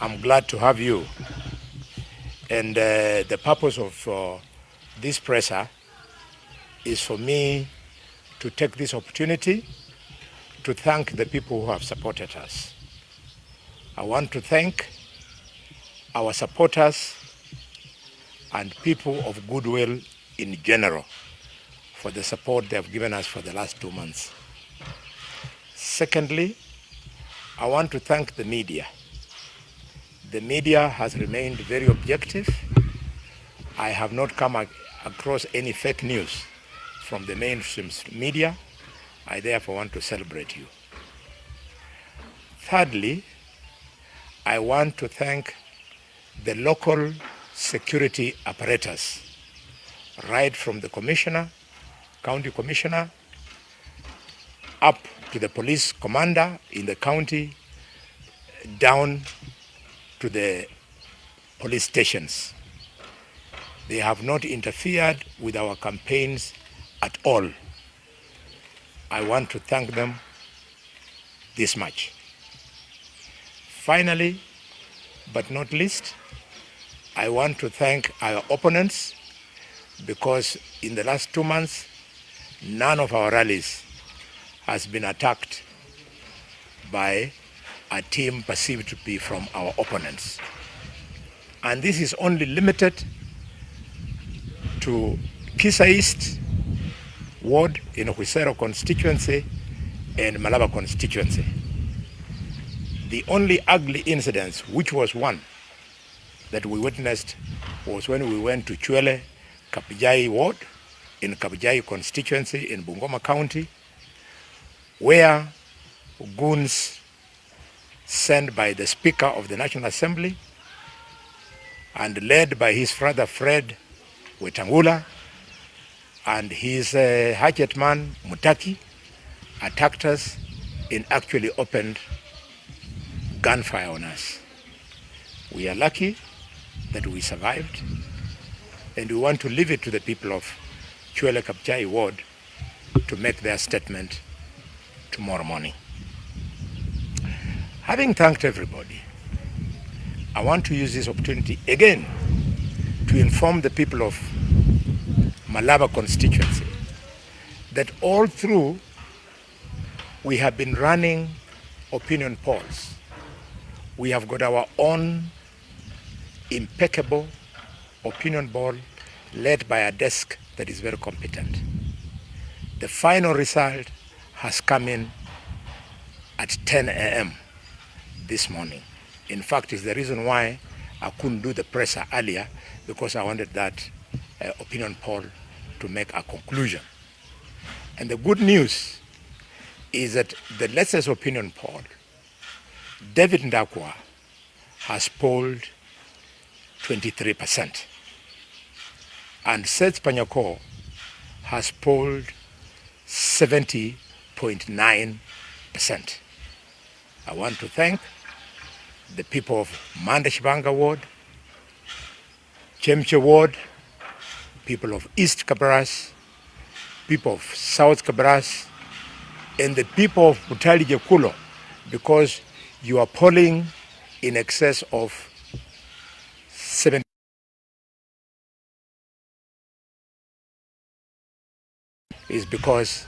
I'm glad to have you. And the purpose of this presser is for me to take this opportunity to thank the people who have supported us. I want to thank our supporters and people of goodwill in general for the support they have given us for the last 2 months. Secondly, I want to thank the media. The media has remained very objective. I have not come across any fake news from the mainstream media. I therefore want to celebrate you. Thirdly, I want to thank the local security apparatus, right from the commissioner, county commissioner, up to the police commander in the county, down to the police stations. They have not interfered with our campaigns at all. I want to thank them this much. Finally, but not least, I want to thank our opponents, because in the last 2 months, none of our rallies has been attacked by a team perceived to be from our opponents. And this is only limited to Kisa East ward in Huisero constituency and Malaba constituency. The only ugly incidents, which was one that we witnessed, was when we went to Chwele, Kapijai ward in Kapijai constituency in Bungoma County, where goons sent by the Speaker of the National Assembly and led by his brother Fred Wetangula and his hatchet man Mutahi attacked us and actually opened gunfire on us. We are lucky that we survived, and we want to leave it to the people of Chwele Kapchai ward to make their statement tomorrow morning. Having thanked everybody, I want to use this opportunity again to inform the people of Malaba constituency that all through we have been running opinion polls. We have got our own impeccable opinion poll led by a desk that is very competent. The final result has come in at 10 a.m. this morning. In fact, it's the reason why I couldn't do the presser earlier, because I wanted that opinion poll to make a conclusion. And the good news is that the latest opinion poll, David Ndakwa has polled 23%, and Seth Panyako has polled 70.9%. I want to thank the people of Mandashbanga ward, Chemche ward, people of East Kabras, people of South Kabras, and the people of Mutali Jekulo, because you are polling in excess of 70. Is because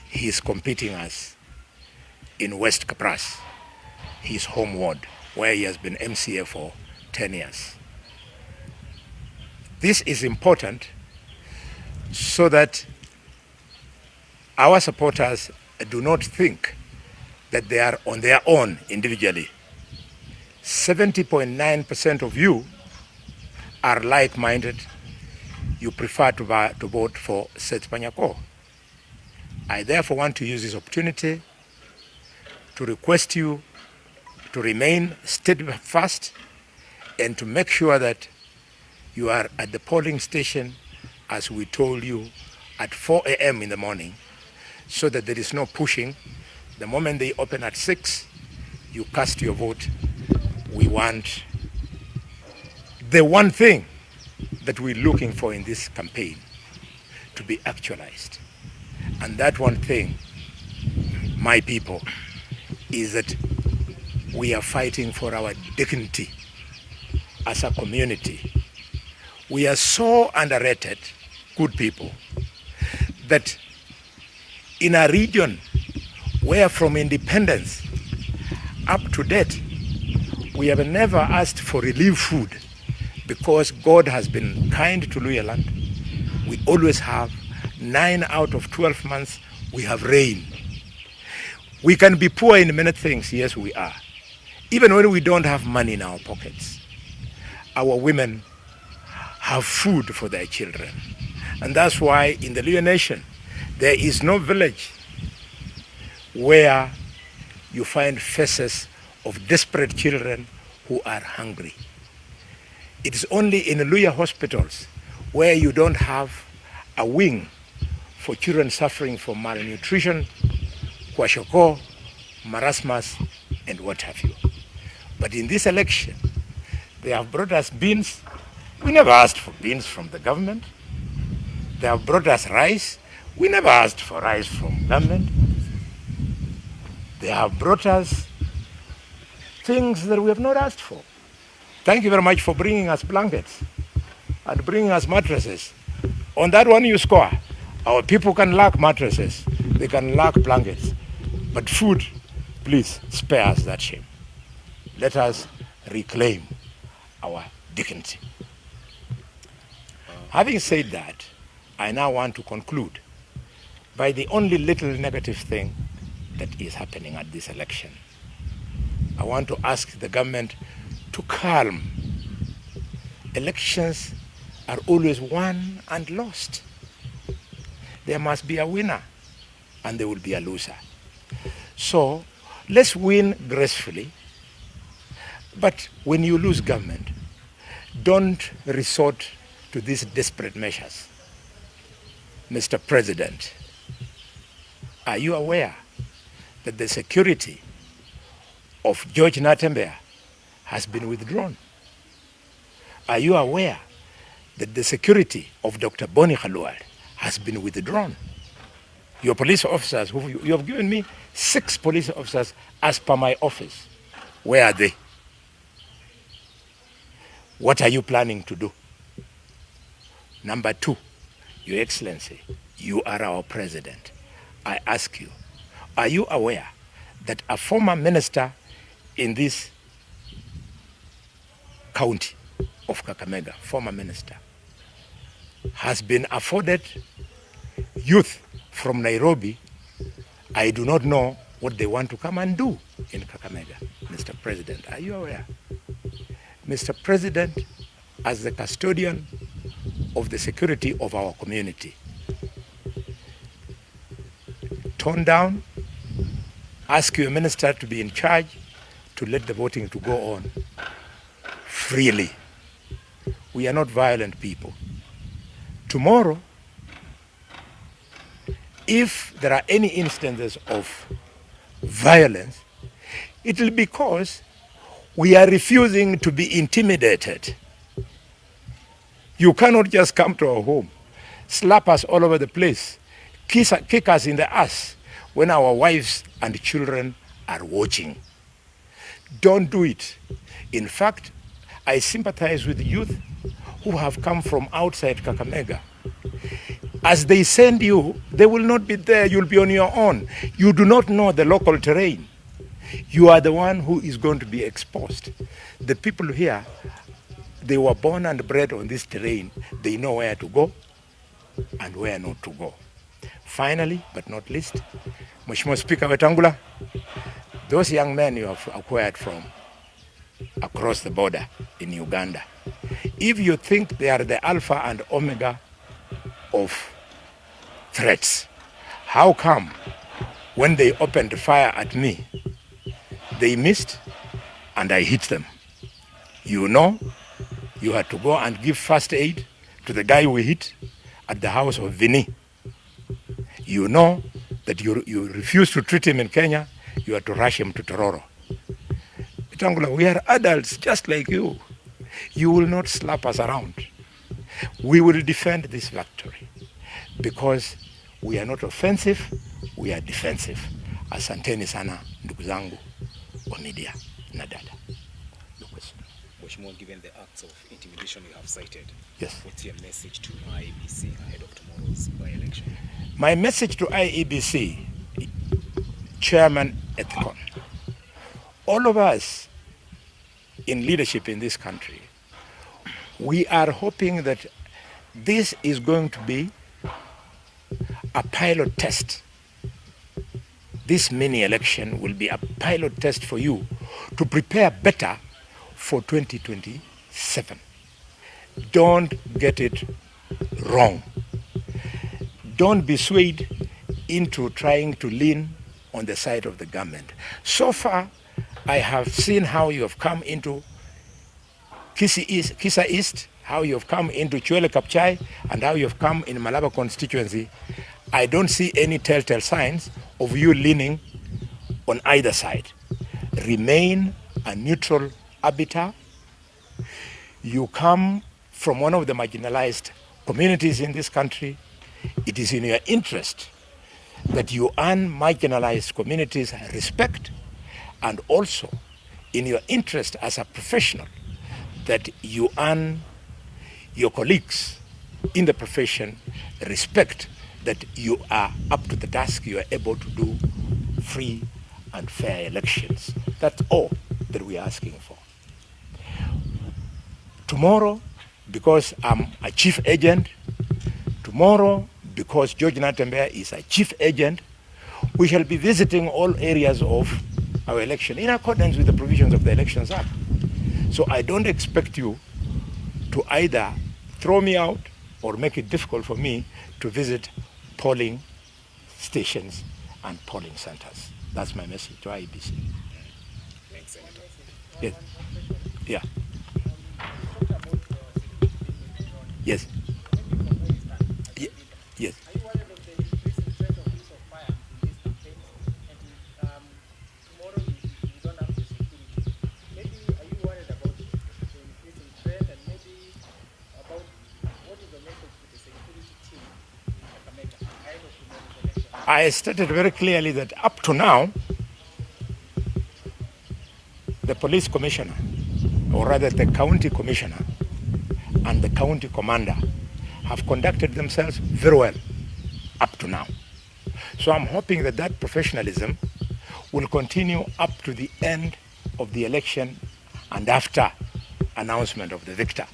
he is competing us in West Kabras, his home ward, where he has been MCA for 10 years. This is important so that our supporters do not think that they are on their own individually. 70.9% of you are like-minded. You prefer to vote for Seth Panyako. I therefore want to use this opportunity to request you to remain steadfast and to make sure that you are at the polling station, as we told you, at 4 a.m. in the morning, so that there is no pushing. The moment they open at 6, you cast your vote. We want the one thing that we're looking for in this campaign to be actualized. And that one thing, my people, is that we are fighting for our dignity as a community. We are so underrated, good people, that in a region where from independence up to date, we have never asked for relief food because God has been kind to Luhya land. We always have 9 out of 12 months, we have rain. We can be poor in many things, yes we are. Even when we don't have money in our pockets, our women have food for their children. And that's why in the Luhya nation, there is no village where you find faces of desperate children who are hungry. It is only in Luhya hospitals where you don't have a wing for children suffering from malnutrition, kwashiorkor, marasmus, and what have you. But in this election, they have brought us beans. We never asked for beans from the government. They have brought us rice. We never asked for rice from government. They have brought us things that we have not asked for. Thank you very much for bringing us blankets and bringing us mattresses. On that one you score. Our people can lack mattresses. They can lack blankets. But food, please spare us that shame. Let us reclaim our dignity. Having said that, I now want to conclude by the only little negative thing that is happening at this election. I want to ask the government to calm. Elections are always won and lost. There must be a winner and there will be a loser. So let's win gracefully. But when you lose government, don't resort to these desperate measures. Mr. President, are you aware that the security of George Natembeya has been withdrawn? Are you aware that the security of Dr. Boni Khalwale has been withdrawn? Your police officers, you have given me 6 police officers as per my office. Where are they? What are you planning to do? Number 2, Your Excellency, you are our president. I ask you, are you aware that a former minister in this county of Kakamega, former minister, has been afforded youth from Nairobi? I do not know what they want to come and do in Kakamega. Mr. President, are you aware? Mr. President, as the custodian of the security of our community, tone down, ask your minister to be in charge to let the voting to go on freely. We are not violent people. Tomorrow, if there are any instances of violence, it will be because we are refusing to be intimidated. You cannot just come to our home, slap us all over the place, kick us in the ass when our wives and children are watching. Don't do it. In fact, I sympathize with youth who have come from outside Kakamega. As they send you, they will not be there. You'll be on your own. You do not know the local terrain. You are the one who is going to be exposed. The people here, they were born and bred on this terrain. They know where to go and where not to go. Finally, but not least, Mheshimiwa Speaker Wetangula, those young men you have acquired from across the border in Uganda, if you think they are the alpha and omega of threats, how come when they opened fire at me, they missed and I hit them? You know, you had to go and give first aid to the guy we hit at the house of Vini. You know that you refused to treat him in Kenya, you had to rush him to Tororo. Wetangula, we are adults just like you. You will not slap us around. We will defend this victory because we are not offensive, we are defensive. Asanteni sana ndugu zangu wa media. na dada. Your question. Mheshimiwa, given the acts of intimidation you have cited, yes, what's your message to IEBC ahead of tomorrow's by-election? My message to IEBC, Chairman Ethicon, all of us in leadership in this country, we are hoping that this is going to be a pilot test. This mini election will be a pilot test for you to prepare better for 2027. Don't get it wrong. Don't be swayed into trying to lean on the side of the government. So far, I have seen how you have come into Kisa East, how you have come into Chwele Kapchai, and how you have come in Malaba constituency. I don't see any telltale signs of you leaning on either side. Remain a neutral arbiter. You come from one of the marginalized communities in this country. It is in your interest that you earn marginalized communities respect, and also in your interest as a professional that you earn your colleagues in the profession respect, that you are up to the task, you are able to do free and fair elections. That's all that we are asking for. Tomorrow, because I'm a chief agent, tomorrow, because George Natembeya is a chief agent, we shall be visiting all areas of our election in accordance with the provisions of the Elections Act. So I don't expect you to either throw me out or make it difficult for me to visit polling stations and polling centers. That's my message to IEBC. Thanks, Senator. Yes. Yeah. Yes. Yes. Are you worried of the increasing threat of use of firearms in these campaigns? And tomorrow you don't have the security. Maybe are you worried about the increasing threat, and maybe about what is the message to the security team in Kakamega ahead of tomorrow's election? I stated very clearly that up to now, the police commissioner, or rather the county commissioner and the county commander, have conducted themselves very well up to now. So I'm hoping that that professionalism will continue up to the end of the election and after announcement of the victor.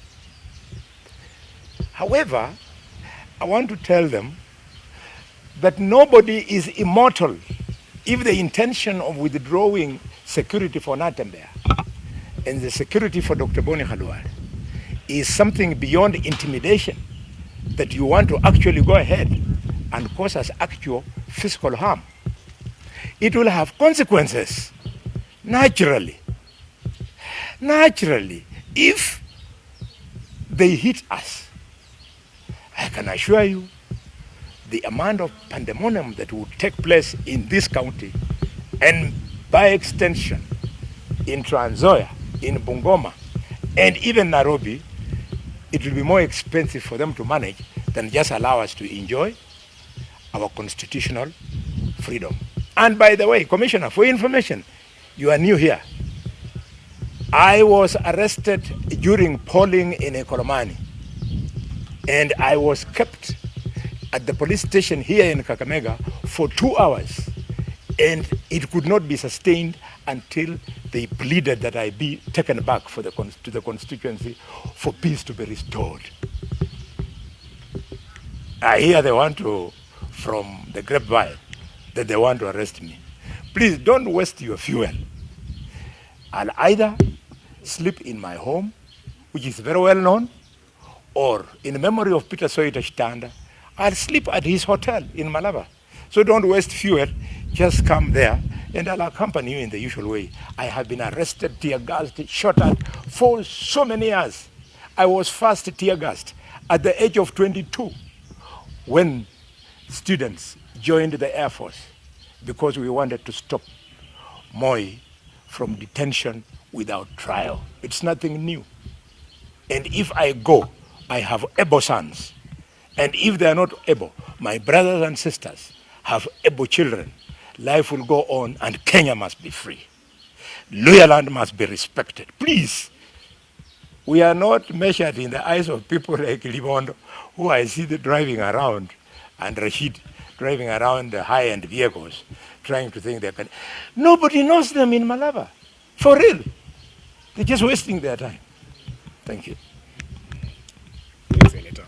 However, I want to tell them that nobody is immortal. If the intention of withdrawing security for Natembeya and the security for Dr. Boni Khalwale is something beyond intimidation, that you want to actually go ahead and cause us actual physical harm, it will have consequences, naturally. Naturally, if they hit us, I can assure you the amount of pandemonium that would take place in this county, and by extension in Trans Nzoia, in Bungoma, and even Nairobi, it will be more expensive for them to manage than just allow us to enjoy our constitutional freedom. And by the way, Commissioner, for information, you are new here. I was arrested during polling in Ekolomani, and I was kept at the police station here in Kakamega for 2 hours, and it could not be sustained until they pleaded that I be taken back to the constituency for peace to be restored. I hear they want to, from the grapevine, that they want to arrest me. Please don't waste your fuel. I'll either sleep in my home, which is very well known, or in memory of Peter Soita Shtanda, I'll sleep at his hotel in Malaba. So don't waste fuel, just come there and I'll accompany you in the usual way. I have been arrested, tear-gassed, shot at for so many years. I was first tear-gassed at the age of 22 when students joined the Air Force because we wanted to stop Moi from detention without trial. It's nothing new. And if I go, I have able sons. And if they are not able, my brothers and sisters have able children. Life will go on and Kenya must be free. Luya land must be respected. Please. We are not measured in the eyes of people like Libondo, who I see the driving around, and Rashid driving around the high-end vehicles, trying to think they can. Nobody knows them in Malaba. For real. They're just wasting their time. Thank you. Senator.